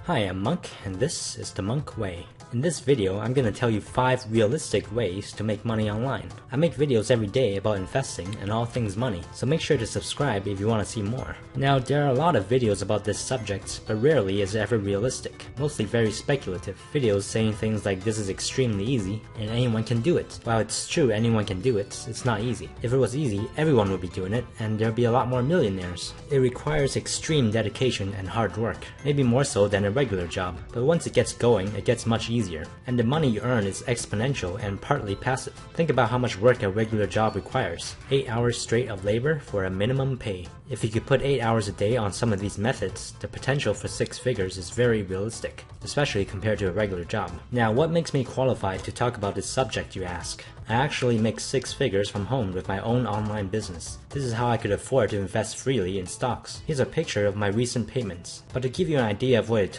Hi, I'm Monk, and this is the Monk Way. In this video, I'm going to tell you 5 realistic ways to make money online. I make videos every day about investing and all things money, so make sure to subscribe if you want to see more. Now, there are a lot of videos about this subject, but rarely is it ever realistic. Mostly very speculative. Videos saying things like this is extremely easy, and anyone can do it. While it's true anyone can do it, it's not easy. If it was easy, everyone would be doing it, and there'd be a lot more millionaires. It requires extreme dedication and hard work, maybe more so than a regular job. But once it gets going, it gets much easier. And the money you earn is exponential and partly passive. Think about how much work a regular job requires. 8 hours straight of labor for a minimum pay. If you could put 8 hours a day on some of these methods, the potential for 6 figures is very realistic, especially compared to a regular job. Now, what makes me qualified to talk about this subject, you ask? I actually make 6 figures from home with my own online business. This is how I could afford to invest freely in stocks. Here's a picture of my recent payments. But to give you an idea of what it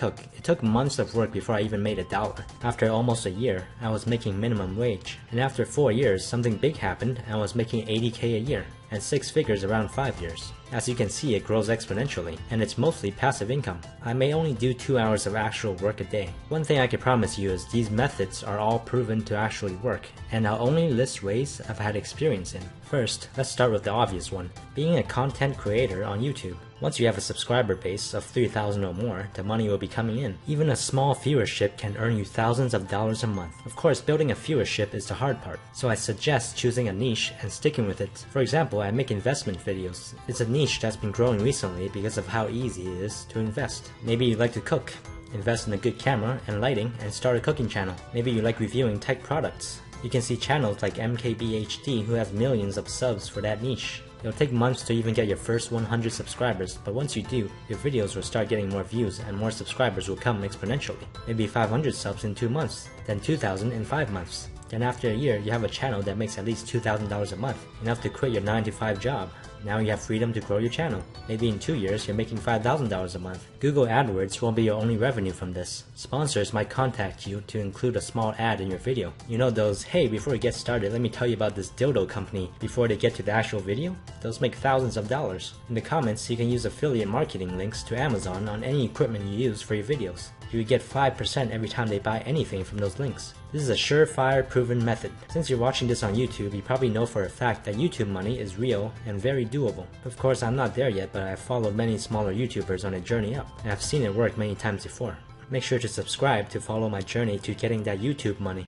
took months of work before I even made $1. After almost a year, I was making minimum wage. And after 4 years, something big happened and I was making $80K a year. And 6 figures around 5 years. As you can see, it grows exponentially, and it's mostly passive income. I may only do 2 hours of actual work a day. One thing I can promise you is these methods are all proven to actually work, and I'll only list ways I've had experience in. First, let's start with the obvious one, being a content creator on YouTube. Once you have a subscriber base of 3,000 or more, the money will be coming in. Even a small viewership can earn you thousands of dollars a month. Of course, building a viewership is the hard part, so I suggest choosing a niche and sticking with it. For example, I make investment videos. It's a niche that's been growing recently because of how easy it is to invest. Maybe you like to cook. Invest in a good camera and lighting and start a cooking channel. Maybe you like reviewing tech products. You can see channels like MKBHD who has millions of subs for that niche. It'll take months to even get your first 100 subscribers, but once you do, your videos will start getting more views and more subscribers will come exponentially. Maybe 500 subs in 2 months, then 2,000 in 5 months. Then after a year, you have a channel that makes at least $2,000 a month, enough to quit your 9-to-5 job. Now you have freedom to grow your channel. Maybe in 2 years, you're making $5,000 a month. Google AdWords won't be your only revenue from this. Sponsors might contact you to include a small ad in your video. You know those, hey, before we get started, let me tell you about this dildo company before they get to the actual video? Those make thousands of dollars. In the comments, you can use affiliate marketing links to Amazon on any equipment you use for your videos. You would get 5% every time they buy anything from those links. This is a surefire, proven method. Since you're watching this on YouTube, you probably know for a fact that YouTube money is real and very doable. Of course, I'm not there yet, but I've followed many smaller YouTubers on a journey up, and I've seen it work many times before. Make sure to subscribe to follow my journey to getting that YouTube money.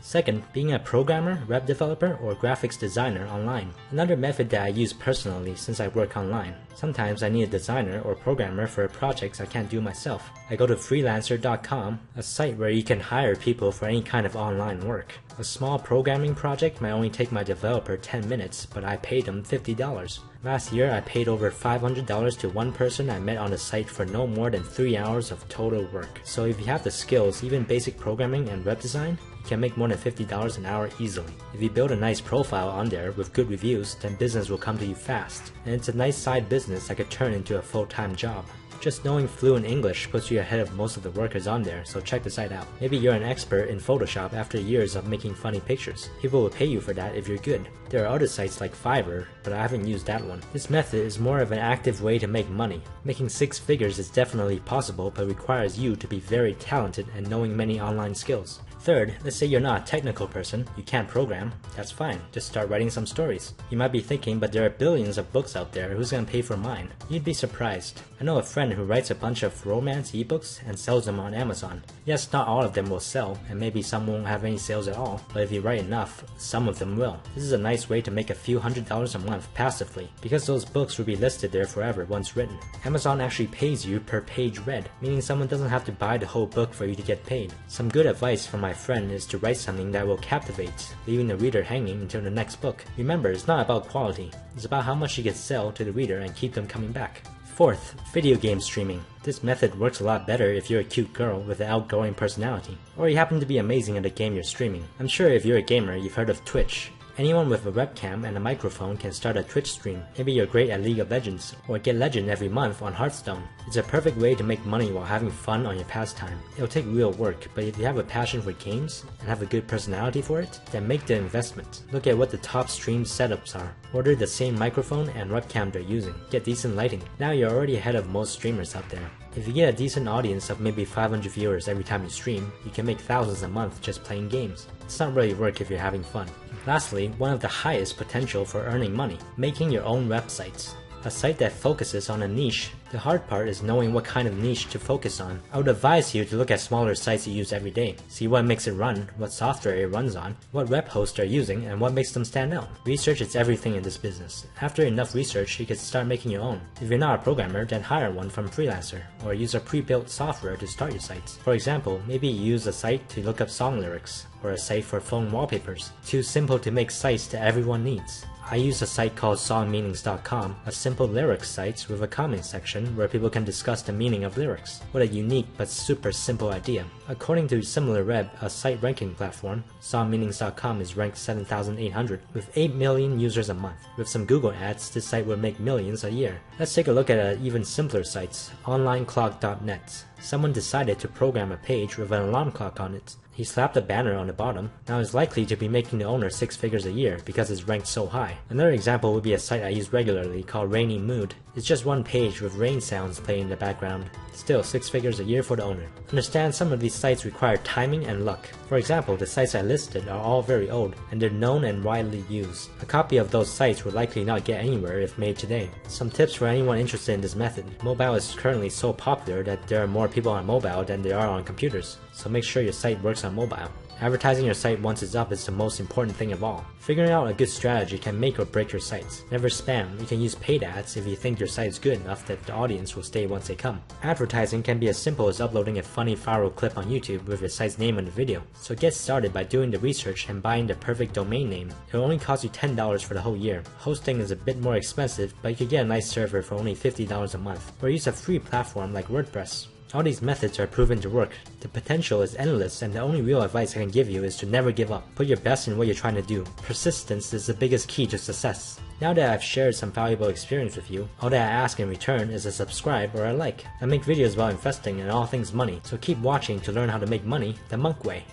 Second, being a programmer, web developer, or graphics designer online. Another method that I use personally since I work online. Sometimes I need a designer or programmer for projects I can't do myself. I go to freelancer.com, a site where you can hire people for any kind of online work. A small programming project might only take my developer 10 minutes, but I paid them $50. Last year, I paid over $500 to one person I met on the site for no more than 3 hours of total work. So if you have the skills, even basic programming and web design, you can make more than $50 an hour easily. If you build a nice profile on there with good reviews, then business will come to you fast. And it's a nice side business that could turn into a full-time job. Just knowing fluent English puts you ahead of most of the workers on there, so check the site out. Maybe you're an expert in Photoshop after years of making funny pictures. People will pay you for that if you're good. There are other sites like Fiverr, but I haven't used that one. This method is more of an active way to make money. Making 6 figures is definitely possible, but requires you to be very talented and knowing many online skills. Third, let's say you're not a technical person, you can't program, that's fine, just start writing some stories. You might be thinking, but there are billions of books out there, who's gonna pay for mine? You'd be surprised. I know a friend who writes a bunch of romance ebooks and sells them on Amazon. Yes, not all of them will sell, and maybe some won't have any sales at all, but if you write enough, some of them will. This is a nice way to make a few $100s a month passively, because those books will be listed there forever once written. Amazon actually pays you per page read, meaning someone doesn't have to buy the whole book for you to get paid. Some good advice from my friend is to write something that will captivate, leaving the reader hanging until the next book. Remember, it's not about quality, it's about how much you can sell to the reader and keep them coming back. Fourth, video game streaming. This method works a lot better if you're a cute girl with an outgoing personality, or you happen to be amazing at the game you're streaming. I'm sure if you're a gamer, you've heard of Twitch. Anyone with a webcam and a microphone can start a Twitch stream. Maybe you're great at League of Legends, or get Legend every month on Hearthstone. It's a perfect way to make money while having fun on your pastime. It'll take real work, but if you have a passion for games and have a good personality for it, then make the investment. Look at what the top stream setups are. Order the same microphone and webcam they're using. Get decent lighting. Now you're already ahead of most streamers out there. If you get a decent audience of maybe 500 viewers every time you stream, you can make thousands a month just playing games. It's not really work if you're having fun. Lastly, one of the highest potential for earning money, making your own websites. A site that focuses on a niche. The hard part is knowing what kind of niche to focus on. I would advise you to look at smaller sites you use every day. See what makes it run, what software it runs on, what web host they're using, and what makes them stand out. Research is everything in this business. After enough research, you can start making your own. If you're not a programmer, then hire one from Freelancer, or use a pre-built software to start your sites. For example, maybe you use a site to look up song lyrics, or a site for phone wallpapers. Too simple to make sites that everyone needs. I use a site called songmeanings.com, a simple lyrics site with a comment section where people can discuss the meaning of lyrics. What a unique but super simple idea. According to SimilarWeb, a site ranking platform, songmeanings.com is ranked 7,800 with 8 million users a month. With some Google ads, this site would make millions a year. Let's take a look at an even simpler site, onlineclock.net. Someone decided to program a page with an alarm clock on it. He slapped a banner on the bottom. Now is likely to be making the owner 6 figures a year because it's ranked so high. Another example would be a site I use regularly called Rainy Mood. It's just one page with rain sounds playing in the background. Still 6 figures a year for the owner. Understand some of these sites require timing and luck. For example, the sites I listed are all very old and they're known and widely used. A copy of those sites would likely not get anywhere if made today. Some tips for anyone interested in this method. Mobile is currently so popular that there are more people on mobile than there are on computers, so make sure your site works on mobile. Advertising your site once it's up is the most important thing of all. Figuring out a good strategy can make or break your sites. Never spam. You can use paid ads if you think your site is good enough that the audience will stay once they come. Advertising can be as simple as uploading a funny viral clip on YouTube with your site's name in the video. So get started by doing the research and buying the perfect domain name. It will only cost you $10 for the whole year. Hosting is a bit more expensive, but you can get a nice server for only $50 a month. Or use a free platform like WordPress. All these methods are proven to work. The potential is endless, and the only real advice I can give you is to never give up. Put your best in what you're trying to do. Persistence is the biggest key to success. Now that I've shared some valuable experience with you, all that I ask in return is a subscribe or a like. I make videos about investing and all things money, so keep watching to learn how to make money the Monk way.